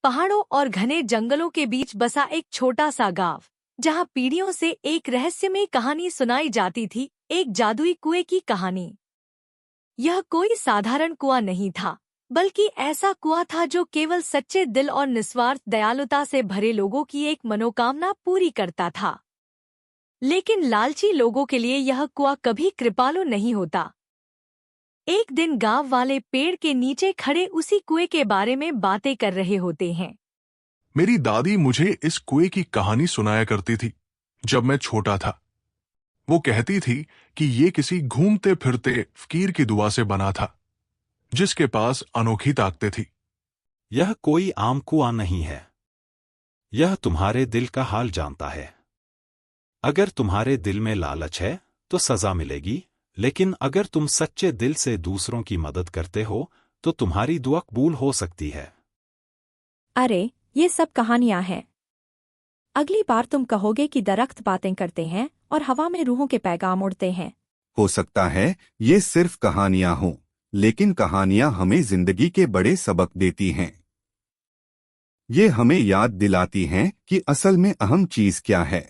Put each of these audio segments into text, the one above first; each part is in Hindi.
पहाड़ों और घने जंगलों के बीच बसा एक छोटा सा गांव, जहां पीढ़ियों से एक रहस्यमय कहानी सुनाई जाती थी, एक जादुई कुएं की कहानी। यह कोई साधारण कुआं नहीं था, बल्कि ऐसा कुआं था जो केवल सच्चे दिल और निस्वार्थ दयालुता से भरे लोगों की एक मनोकामना पूरी करता था। लेकिन लालची लोगों के लिए यह कुआं कभी कृपालु नहीं होता। एक दिन गांव वाले पेड़ के नीचे खड़े उसी कुएं के बारे में बातें कर रहे होते हैं। मेरी दादी मुझे इस कुएं की कहानी सुनाया करती थी जब मैं छोटा था। वो कहती थी कि ये किसी घूमते फिरते फकीर की दुआ से बना था, जिसके पास अनोखी ताकतें थी। यह कोई आम कुआं नहीं है। यह तुम्हारे दिल का हाल जानता है। अगर तुम्हारे दिल में लालच है तो सजा मिलेगी, लेकिन अगर तुम सच्चे दिल से दूसरों की मदद करते हो तो तुम्हारी दुआ कबूल हो सकती है। अरे, ये सब कहानियां हैं। अगली बार तुम कहोगे कि दरख्त बातें करते हैं और हवा में रूहों के पैगाम उड़ते हैं। हो सकता है ये सिर्फ कहानियां हों, लेकिन कहानियां हमें जिंदगी के बड़े सबक देती हैं। ये हमें याद दिलाती हैं कि असल में अहम चीज क्या है।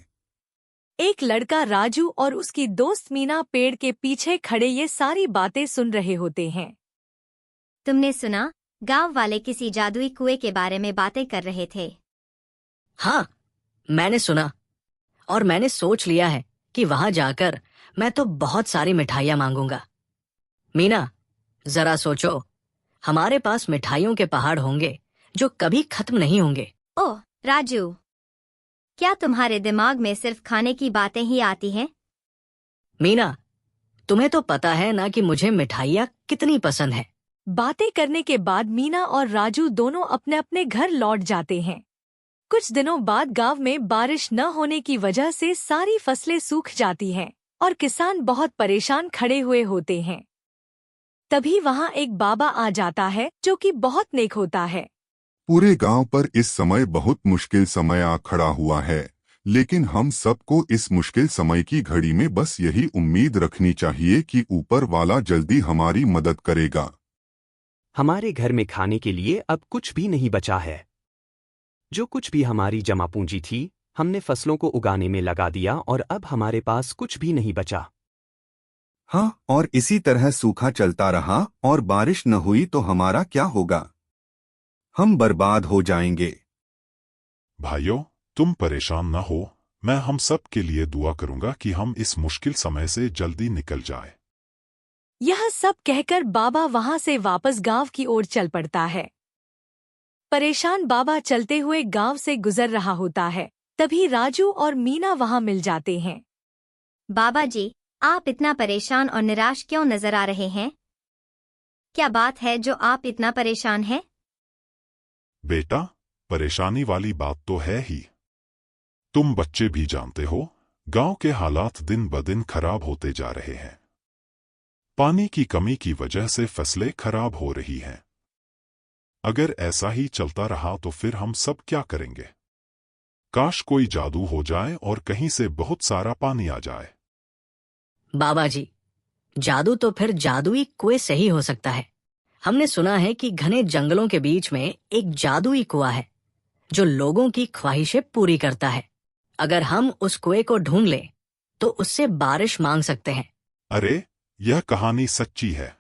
एक लड़का राजू और उसकी दोस्त मीना पेड़ के पीछे खड़े ये सारी बातें सुन रहे होते हैं। तुमने सुना, गांव वाले किसी जादुई कुएं के बारे में बातें कर रहे थे। हाँ, मैंने सुना, और मैंने सोच लिया है कि वहां जाकर मैं तो बहुत सारी मिठाइयां मांगूंगा। मीना, जरा सोचो, हमारे पास मिठाइयों के पहाड़ होंगे जो कभी खत्म नहीं होंगे। ओह राजू, क्या तुम्हारे दिमाग में सिर्फ खाने की बातें ही आती हैं? मीना, तुम्हें तो पता है ना कि मुझे मिठाइयाँ कितनी पसंद है। बातें करने के बाद मीना और राजू दोनों अपने अपने घर लौट जाते हैं। कुछ दिनों बाद गांव में बारिश न होने की वजह से सारी फसलें सूख जाती हैं और किसान बहुत परेशान खड़े हुए होते हैं। तभी वहां एक बाबा आ जाता है जो कि बहुत नेक होता है। पूरे गांव पर इस समय बहुत मुश्किल समय आ खड़ा हुआ है, लेकिन हम सबको इस मुश्किल समय की घड़ी में बस यही उम्मीद रखनी चाहिए कि ऊपर वाला जल्दी हमारी मदद करेगा। हमारे घर में खाने के लिए अब कुछ भी नहीं बचा है। जो कुछ भी हमारी जमा पूंजी थी, हमने फसलों को उगाने में लगा दिया और अब हमारे पास कुछ भी नहीं बचा। हाँ, और इसी तरह सूखा चलता रहा और बारिश न हुई तो हमारा क्या होगा? हम बर्बाद हो जाएंगे। भाइयों, तुम परेशान न हो। मैं हम सब के लिए दुआ करूंगा कि हम इस मुश्किल समय से जल्दी निकल जाए। यह सब कहकर बाबा वहां से वापस गांव की ओर चल पड़ता है। परेशान बाबा चलते हुए गांव से गुजर रहा होता है। तभी राजू और मीना वहां मिल जाते हैं। बाबा जी, आप इतना परेशान और निराश क्यों नजर आ रहे हैं? क्या बात है जो आप इतना परेशान हैं? बेटा, परेशानी वाली बात तो है ही। तुम बच्चे भी जानते हो, गांव के हालात दिन ब दिन खराब होते जा रहे हैं। पानी की कमी की वजह से फसलें खराब हो रही हैं। अगर ऐसा ही चलता रहा तो फिर हम सब क्या करेंगे? काश कोई जादू हो जाए और कहीं से बहुत सारा पानी आ जाए। बाबा जी, जादू तो फिर जादुई कुएं से ही हो सकता है। हमने सुना है कि घने जंगलों के बीच में एक जादुई कुआं है जो लोगों की ख्वाहिशें पूरी करता है। अगर हम उस कुएं को ढूंढ लें तो उससे बारिश मांग सकते हैं। अरे, यह कहानी सच्ची है।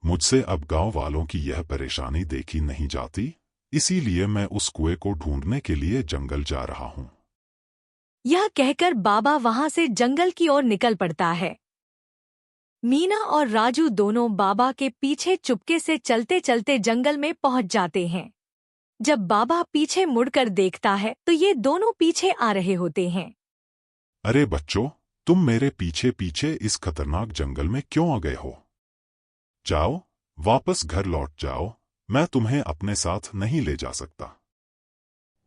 मुझसे अब गांव वालों की यह परेशानी देखी नहीं जाती, इसीलिए मैं उस कुएं को ढूंढने के लिए जंगल जा रहा हूं। यह कहकर बाबा वहां से जंगल की ओर निकल पड़ता है। मीना और राजू दोनों बाबा के पीछे चुपके से चलते चलते जंगल में पहुंच जाते हैं। जब बाबा पीछे मुड़कर देखता है तो ये दोनों पीछे आ रहे होते हैं। अरे बच्चों, तुम मेरे पीछे पीछे इस खतरनाक जंगल में क्यों आ गए हो? जाओ, वापस घर लौट जाओ। मैं तुम्हें अपने साथ नहीं ले जा सकता।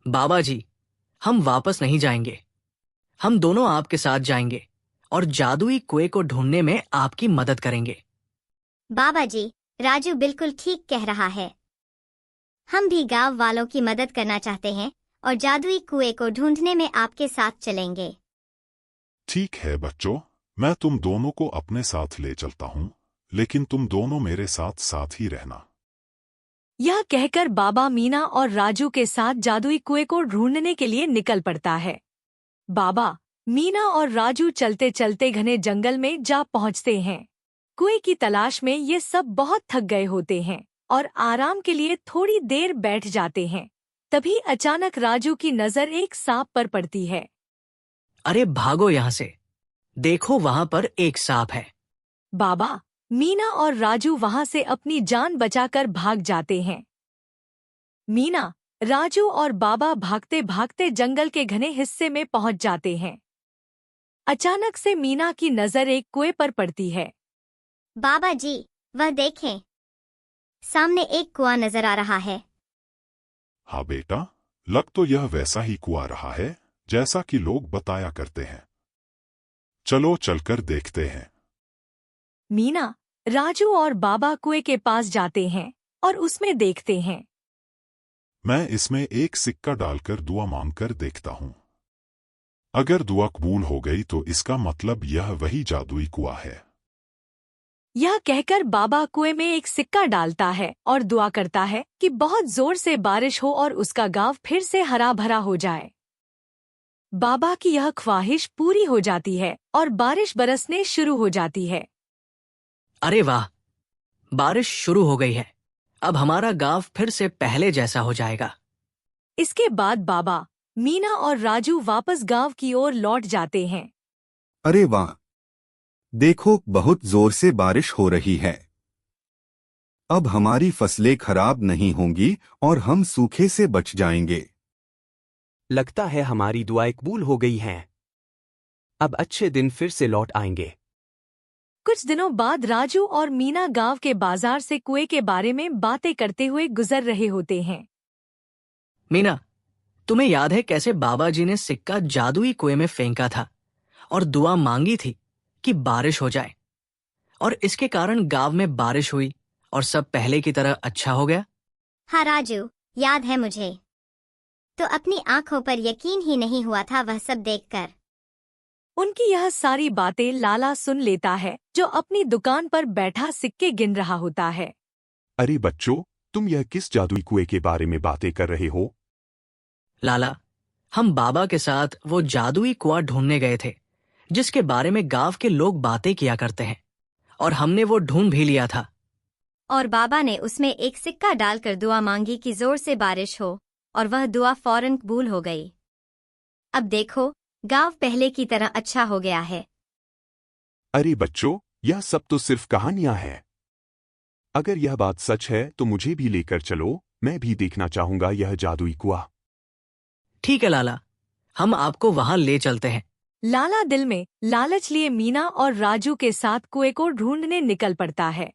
बाबा जी, हम वापस नहीं जाएंगे। हम दोनों आपके साथ जाएंगे और जादुई कुएं को ढूंढने में आपकी मदद करेंगे। बाबा जी, राजू बिल्कुल ठीक कह रहा है। हम भी गांव वालों की मदद करना चाहते हैं और जादुई कुएं को ढूंढने में आपके साथ चलेंगे। ठीक है बच्चों, मैं तुम दोनों को अपने साथ ले चलता हूं, लेकिन तुम दोनों मेरे साथ साथ ही रहना। यह कहकर बाबा मीना और राजू के साथ जादुई कुएं को ढूंढने के लिए निकल पड़ता है। बाबा, मीना और राजू चलते चलते घने जंगल में जा पहुंचते हैं। कुएं की तलाश में ये सब बहुत थक गए होते हैं और आराम के लिए थोड़ी देर बैठ जाते हैं। तभी अचानक राजू की नजर एक सांप पर पड़ती है। अरे भागो यहाँ से, देखो वहाँ पर एक सांप है। बाबा, मीना और राजू वहां से अपनी जान बचाकर भाग जाते हैं। मीना, राजू और बाबा भागते भागते जंगल के घने हिस्से में पहुंच जाते हैं। अचानक से मीना की नजर एक कुएं पर पड़ती है। बाबा जी, वह देखें, सामने एक कुआं नजर आ रहा है। हाँ बेटा, लग तो यह वैसा ही कुआं रहा है जैसा कि लोग बताया करते हैं। चलो चलकर देखते हैं। मीना, राजू और बाबा कुएं के पास जाते हैं और उसमें देखते हैं। मैं इसमें एक सिक्का डालकर दुआ मांगकर देखता हूँ। अगर दुआ कबूल हो गई तो इसका मतलब यह वही जादुई कुआं है। यह कहकर बाबा कुएं में एक सिक्का डालता है और दुआ करता है कि बहुत जोर से बारिश हो और उसका गांव फिर से हरा भरा हो जाए। बाबा की यह ख्वाहिश पूरी हो जाती है और बारिश बरसने शुरू हो जाती है। अरे वाह, बारिश शुरू हो गई है। अब हमारा गांव फिर से पहले जैसा हो जाएगा। इसके बाद बाबा, मीना और राजू वापस गांव की ओर लौट जाते हैं। अरे वाह, देखो बहुत जोर से बारिश हो रही है। अब हमारी फसलें खराब नहीं होंगी और हम सूखे से बच जाएंगे। लगता है हमारी दुआएं कबूल हो गई हैं। अब अच्छे दिन फिर से लौट आएंगे। कुछ दिनों बाद राजू और मीना गांव के बाजार से कुएं के बारे में बातें करते हुए गुजर रहे होते हैं। मीना, तुम्हें याद है कैसे बाबा जी ने सिक्का जादुई कुएं में फेंका था और दुआ मांगी थी कि बारिश हो जाए, और इसके कारण गांव में बारिश हुई और सब पहले की तरह अच्छा हो गया? हाँ राजू, याद है मुझे। तो अपनी आंखों पर यकीन ही नहीं हुआ था वह सब देखकर। उनकी यह सारी बातें लाला सुन लेता है, जो अपनी दुकान पर बैठा सिक्के गिन रहा होता है। अरे बच्चों, तुम यह किस जादुई कुएं के बारे में बातें कर रहे हो? लाला, हम बाबा के साथ वो जादुई कुआं ढूंढने गए थे जिसके बारे में गांव के लोग बातें किया करते हैं, और हमने वो ढूंढ भी लिया था। और बाबा ने उसमें एक सिक्का डालकर दुआ मांगी कि जोर से बारिश हो, और वह दुआ फौरन कबूल हो गई। अब देखो, गांव पहले की तरह अच्छा हो गया है। अरे बच्चों, यह सब तो सिर्फ कहानियां हैं। अगर यह बात सच है तो मुझे भी लेकर चलो, मैं भी देखना चाहूंगा यह जादुई कुआं। ठीक है लाला, हम आपको वहां ले चलते हैं। लाला दिल में लालच लिए मीना और राजू के साथ कुएं को ढूंढने निकल पड़ता है।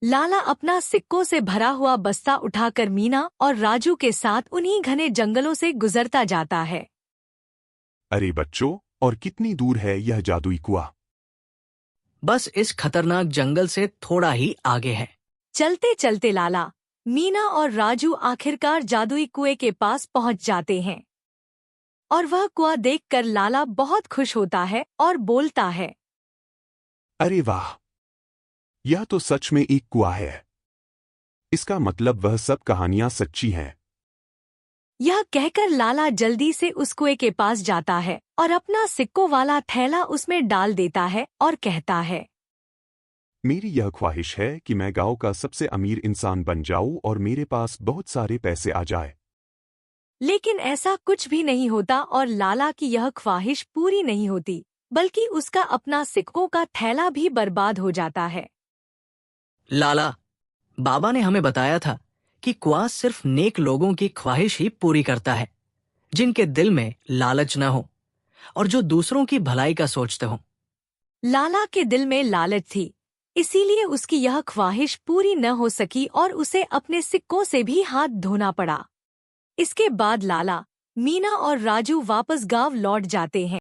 लाला अपना सिक्कों से भरा हुआ बस्ता उठाकर मीना और राजू के साथ उन्हीं घने जंगलों से गुजरता जाता है। अरे बच्चों, और कितनी दूर है यह जादुई कुआं? बस इस खतरनाक जंगल से थोड़ा ही आगे है। चलते चलते लाला, मीना और राजू आखिरकार जादुई कुएं के पास पहुंच जाते हैं, और वह कुआं देखकर लाला बहुत खुश होता है और बोलता है, अरे वाह, यह तो सच में एक कुआं है। इसका मतलब वह सब कहानियां सच्ची हैं। यह कहकर लाला जल्दी से उस कुएं के पास जाता है और अपना सिक्कों वाला थैला उसमें डाल देता है और कहता है, मेरी यह ख्वाहिश है कि मैं गांव का सबसे अमीर इंसान बन जाऊं और मेरे पास बहुत सारे पैसे आ जाए। लेकिन ऐसा कुछ भी नहीं होता और लाला की यह ख्वाहिश पूरी नहीं होती, बल्कि उसका अपना सिक्कों का थैला भी बर्बाद हो जाता है। लाला, बाबा ने हमें बताया था कि कुआं सिर्फ नेक लोगों की ख्वाहिश ही पूरी करता है, जिनके दिल में लालच न हो और जो दूसरों की भलाई का सोचते हो। लाला के दिल में लालच थी, इसीलिए उसकी यह ख्वाहिश पूरी न हो सकी और उसे अपने सिक्कों से भी हाथ धोना पड़ा। इसके बाद लाला, मीना और राजू वापस गांव लौट जाते हैं।